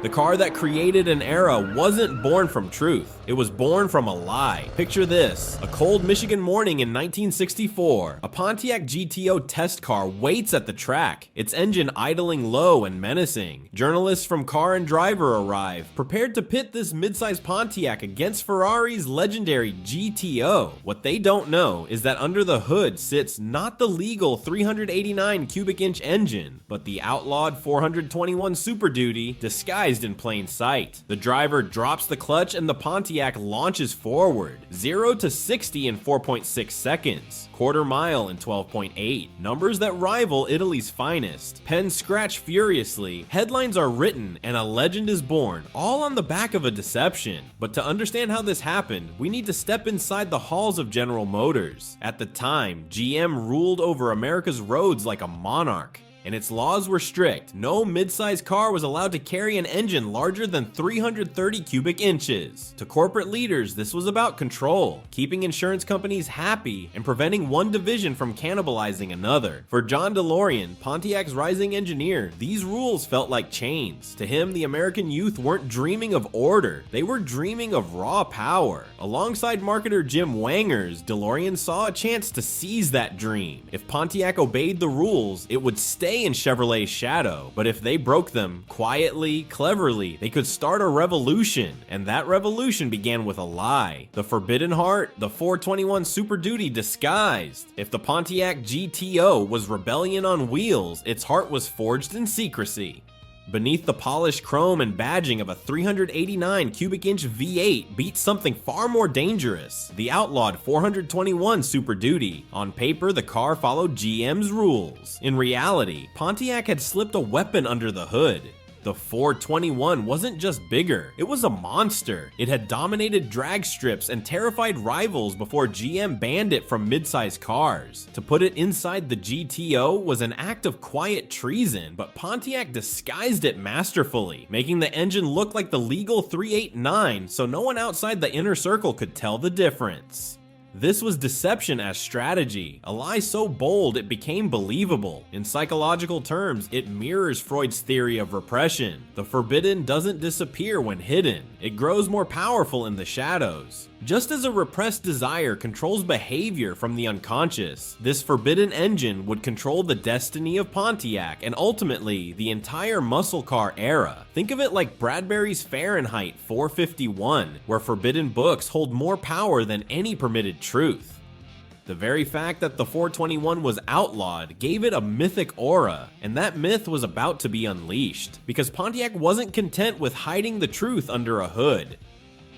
The car that created an era wasn't born from truth. It was born from a lie. Picture this: a cold Michigan morning in 1964. A Pontiac GTO test car waits at the track, its engine idling low and menacing. Journalists from Car and Driver arrive, prepared to pit this midsize Pontiac against Ferrari's legendary GTO. What they don't know is that under the hood sits not the legal 389 cubic inch engine, but the outlawed 421 Super Duty disguised in plain sight. The driver drops the clutch and the Pontiac launches forward. 0 to 60 in 4.6 seconds. Quarter mile in 12.8. Numbers that rival Italy's finest. Pens scratch furiously, headlines are written, and a legend is born, all on the back of a deception. But to understand how this happened, we need to step inside the halls of General Motors. At the time, GM ruled over America's roads like a monarch, and its laws were strict. No mid-size car was allowed to carry an engine larger than 330 cubic inches. To corporate leaders, this was about control, keeping insurance companies happy and preventing one division from cannibalizing another. For John DeLorean, Pontiac's rising engineer, these rules felt like chains. To him, the American youth weren't dreaming of order, they were dreaming of raw power. Alongside marketer Jim Wangers, DeLorean saw a chance to seize that dream. If Pontiac obeyed the rules, it would stay in Chevrolet's shadow, but if they broke them quietly, cleverly, they could start a revolution, and that revolution began with a lie. The Forbidden Heart, the 421 Super Duty disguised. If the Pontiac GTO was rebellion on wheels, its heart was forged in secrecy. Beneath the polished chrome and badging of a 389 cubic inch V8 beat something far more dangerous: the outlawed 421 Super Duty. On paper, the car followed GM's rules. In reality, Pontiac had slipped a weapon under the hood. The 421 wasn't just bigger, it was a monster. It had dominated drag strips and terrified rivals before GM banned it from mid-size cars. To put it inside the GTO was an act of quiet treason, but Pontiac disguised it masterfully, making the engine look like the legal 389 so no one outside the inner circle could tell the difference. This was deception as strategy, a lie so bold it became believable. In psychological terms, it mirrors Freud's theory of repression. The forbidden doesn't disappear when hidden, it grows more powerful in the shadows. Just as a repressed desire controls behavior from the unconscious, this forbidden engine would control the destiny of Pontiac and ultimately the entire muscle car era. Think of it like Bradbury's Fahrenheit 451, where forbidden books hold more power than any permitted truth. The very fact that the 421 was outlawed gave it a mythic aura, and that myth was about to be unleashed, because Pontiac wasn't content with hiding the truth under a hood.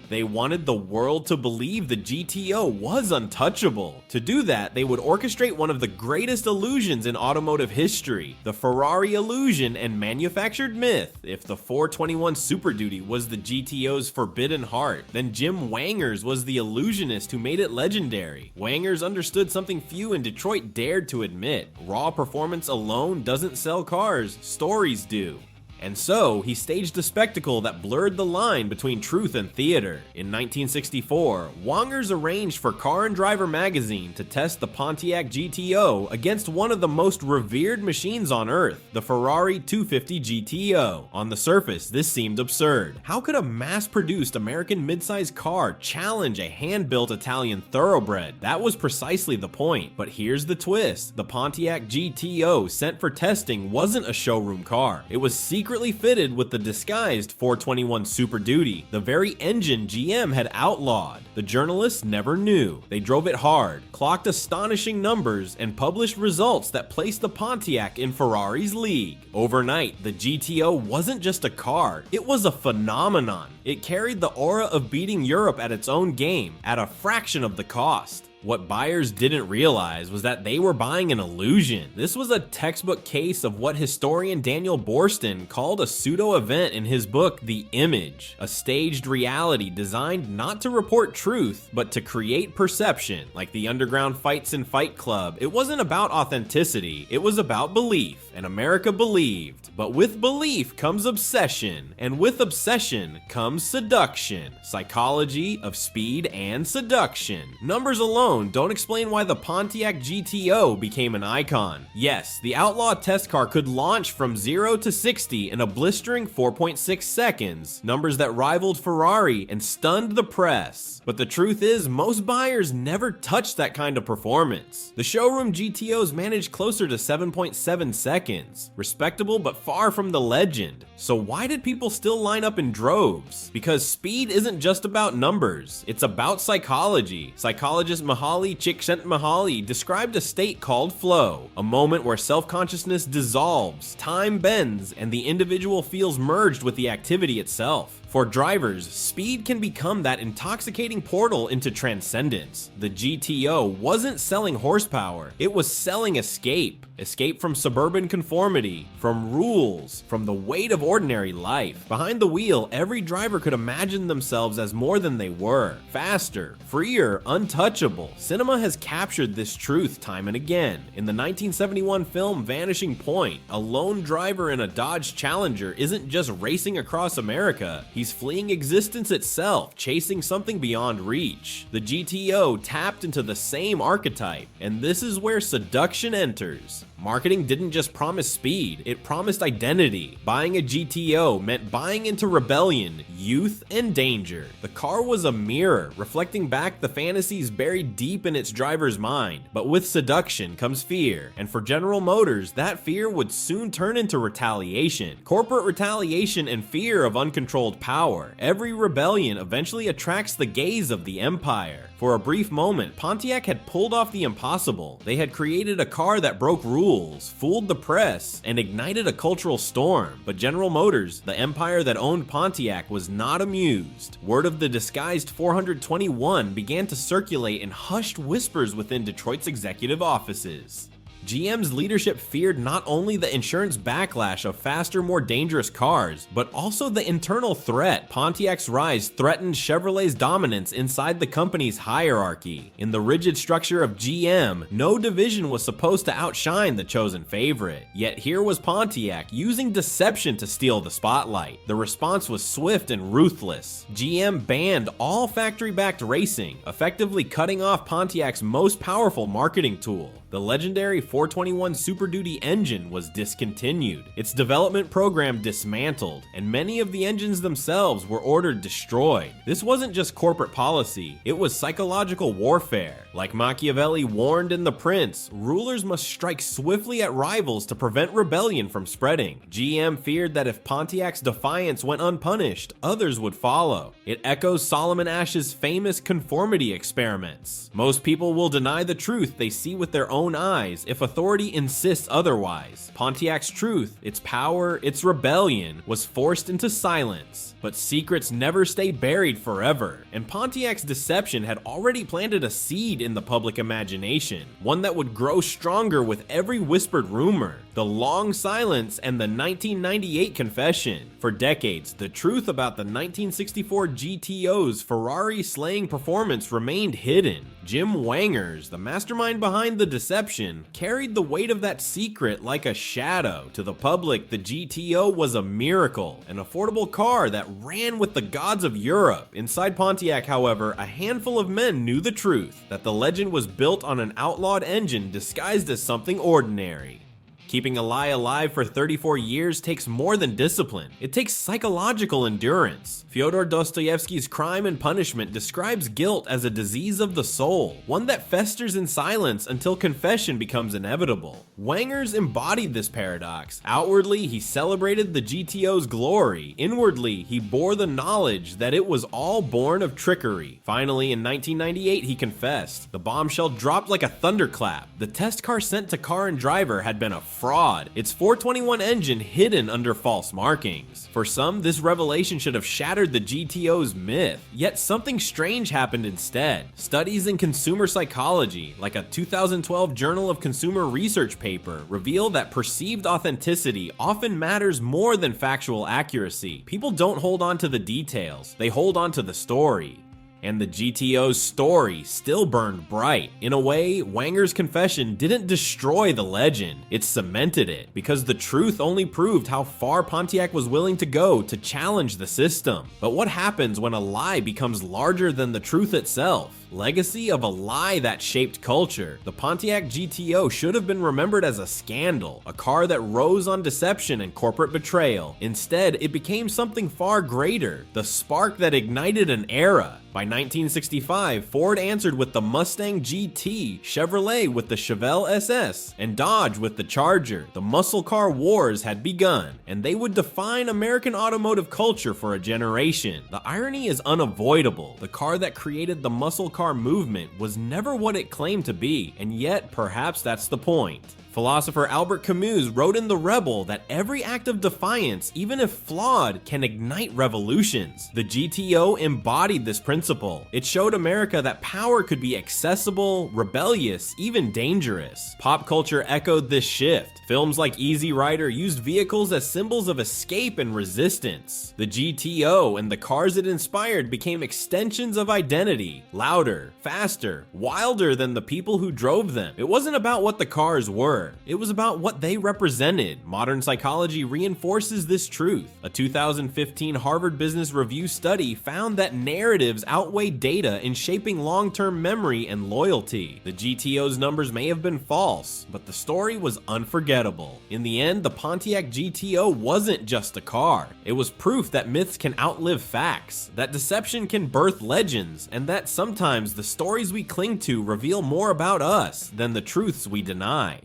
They wanted the world to believe the GTO was untouchable. To do that, they would orchestrate one of the greatest illusions in automotive history, the Ferrari illusion and manufactured myth. If the 421 Super Duty was the GTO's forbidden heart, then Jim Wangers was the illusionist who made it legendary. Wangers understood something few in Detroit dared to admit: raw performance alone doesn't sell cars, stories do. And so, he staged a spectacle that blurred the line between truth and theater. In 1964, Wangers arranged for Car and Driver magazine to test the Pontiac GTO against one of the most revered machines on Earth, the Ferrari 250 GTO. On the surface, this seemed absurd. How could a mass-produced American midsize car challenge a hand-built Italian thoroughbred? That was precisely the point. But here's the twist: the Pontiac GTO sent for testing wasn't a showroom car. It was secretly fitted with the disguised 421 Super Duty, the very engine GM had outlawed. The journalists never knew. They drove it hard, clocked astonishing numbers, and published results that placed the Pontiac in Ferrari's league. Overnight, the GTO wasn't just a car, it was a phenomenon. It carried the aura of beating Europe at its own game, at a fraction of the cost. What buyers didn't realize was that they were buying an illusion. This was a textbook case of what historian Daniel Boorstin called a pseudo-event in his book, The Image, a staged reality designed not to report truth, but to create perception. Like the underground fights in Fight Club, it wasn't about authenticity, it was about belief, and America believed. But with belief comes obsession, and with obsession comes seduction. Psychology of speed and seduction. Numbers alone alone don't explain why the Pontiac GTO became an icon. Yes, the outlaw test car could launch from 0 to 60 in a blistering 4.6 seconds, numbers that rivaled Ferrari and stunned the press. But the truth is, most buyers never touched that kind of performance. The showroom GTOs managed closer to 7.7 seconds, respectable but far from the legend. So why did people still line up in droves? Because speed isn't just about numbers, it's about psychology. Psychologist Mihaly Csikszentmihalyi described a state called flow, a moment where self-consciousness dissolves, time bends, and the individual feels merged with the activity itself. For drivers, speed can become that intoxicating portal into transcendence. The GTO wasn't selling horsepower, it was selling escape. Escape from suburban conformity, from rules, from the weight of ordinary life. Behind the wheel, every driver could imagine themselves as more than they were. Faster, freer, untouchable. Cinema has captured this truth time and again. In the 1971 film Vanishing Point, a lone driver in a Dodge Challenger isn't just racing across America, he's fleeing existence itself, chasing something beyond reach. The GTO tapped into the same archetype, and this is where seduction enters. Marketing didn't just promise speed, it promised identity. Buying a GTO meant buying into rebellion, youth, and danger. The car was a mirror, reflecting back the fantasies buried deep in its driver's mind. But with seduction comes fear, and for General Motors, that fear would soon turn into retaliation. Corporate retaliation and fear of uncontrolled power. Every rebellion eventually attracts the gaze of the empire. For a brief moment, Pontiac had pulled off the impossible. They had created a car that broke rules, fooled the press, and ignited a cultural storm. But General Motors, the empire that owned Pontiac, was not amused. Word of the disguised 421 began to circulate in hushed whispers within Detroit's executive offices. GM's leadership feared not only the insurance backlash of faster, more dangerous cars, but also the internal threat. Pontiac's rise threatened Chevrolet's dominance inside the company's hierarchy. In the rigid structure of GM, no division was supposed to outshine the chosen favorite. Yet here was Pontiac using deception to steal the spotlight. The response was swift and ruthless. GM banned all factory-backed racing, effectively cutting off Pontiac's most powerful marketing tool. The legendary 421 Super Duty engine was discontinued, its development program dismantled, and many of the engines themselves were ordered destroyed. This wasn't just corporate policy, it was psychological warfare. Like Machiavelli warned in The Prince, rulers must strike swiftly at rivals to prevent rebellion from spreading. GM feared that if Pontiac's defiance went unpunished, others would follow. It echoes Solomon Ash's famous conformity experiments. Most people will deny the truth they see with their own eyes if authority insists otherwise. Pontiac's truth, its power, its rebellion, was forced into silence. But secrets never stay buried forever, and Pontiac's deception had already planted a seed in the public imagination, one that would grow stronger with every whispered rumor, the long silence, and the 1998 confession. For decades, the truth about the 1964 GTO's Ferrari-slaying performance remained hidden. Jim Wangers, the mastermind behind the deception, carried the weight of that secret like a shadow. To the public, the GTO was a miracle, an affordable car that ran with the gods of Europe. Inside Pontiac, however, a handful of men knew the truth, that the legend was built on an outlawed engine disguised as something ordinary. Keeping a lie alive for 34 years takes more than discipline. It takes psychological endurance. Fyodor Dostoevsky's Crime and Punishment describes guilt as a disease of the soul, one that festers in silence until confession becomes inevitable. Wangers embodied this paradox. Outwardly, he celebrated the GTO's glory. Inwardly, he bore the knowledge that it was all born of trickery. Finally, in 1998, he confessed. The bombshell dropped like a thunderclap. The test car sent to Car and Driver had been a fraud, its 421 engine hidden under false markings. For some, this revelation should have shattered the GTO's myth, yet something strange happened instead. Studies in consumer psychology, like a 2012 Journal of Consumer Research paper, reveal that perceived authenticity often matters more than factual accuracy. People don't hold on to the details, they hold on to the story. And the GTO's story still burned bright. In a way, Wanger's confession didn't destroy the legend, it cemented it, because the truth only proved how far Pontiac was willing to go to challenge the system. But what happens when a lie becomes larger than the truth itself? Legacy of a lie that shaped culture. The Pontiac GTO should have been remembered as a scandal, a car that rose on deception and corporate betrayal. Instead, it became something far greater, the spark that ignited an era. By 1965, Ford answered with the Mustang GT, Chevrolet with the Chevelle SS, and Dodge with the Charger. The muscle car wars had begun, and they would define American automotive culture for a generation. The irony is unavoidable. The car that created the muscle car movement was never what it claimed to be, and yet perhaps that's the point. Philosopher Albert Camus wrote in The Rebel that every act of defiance, even if flawed, can ignite revolutions. The GTO embodied this principle. It showed America that power could be accessible, rebellious, even dangerous. Pop culture echoed this shift. Films like Easy Rider used vehicles as symbols of escape and resistance. The GTO and the cars it inspired became extensions of identity, louder, faster, wilder than the people who drove them. It wasn't about what the cars were. It was about what they represented. Modern psychology reinforces this truth. A 2015 Harvard Business Review study found that narratives outweigh data in shaping long-term memory and loyalty. The GTO's numbers may have been false, but the story was unforgettable. In the end, the Pontiac GTO wasn't just a car. It was proof that myths can outlive facts, that deception can birth legends, and that sometimes the stories we cling to reveal more about us than the truths we deny.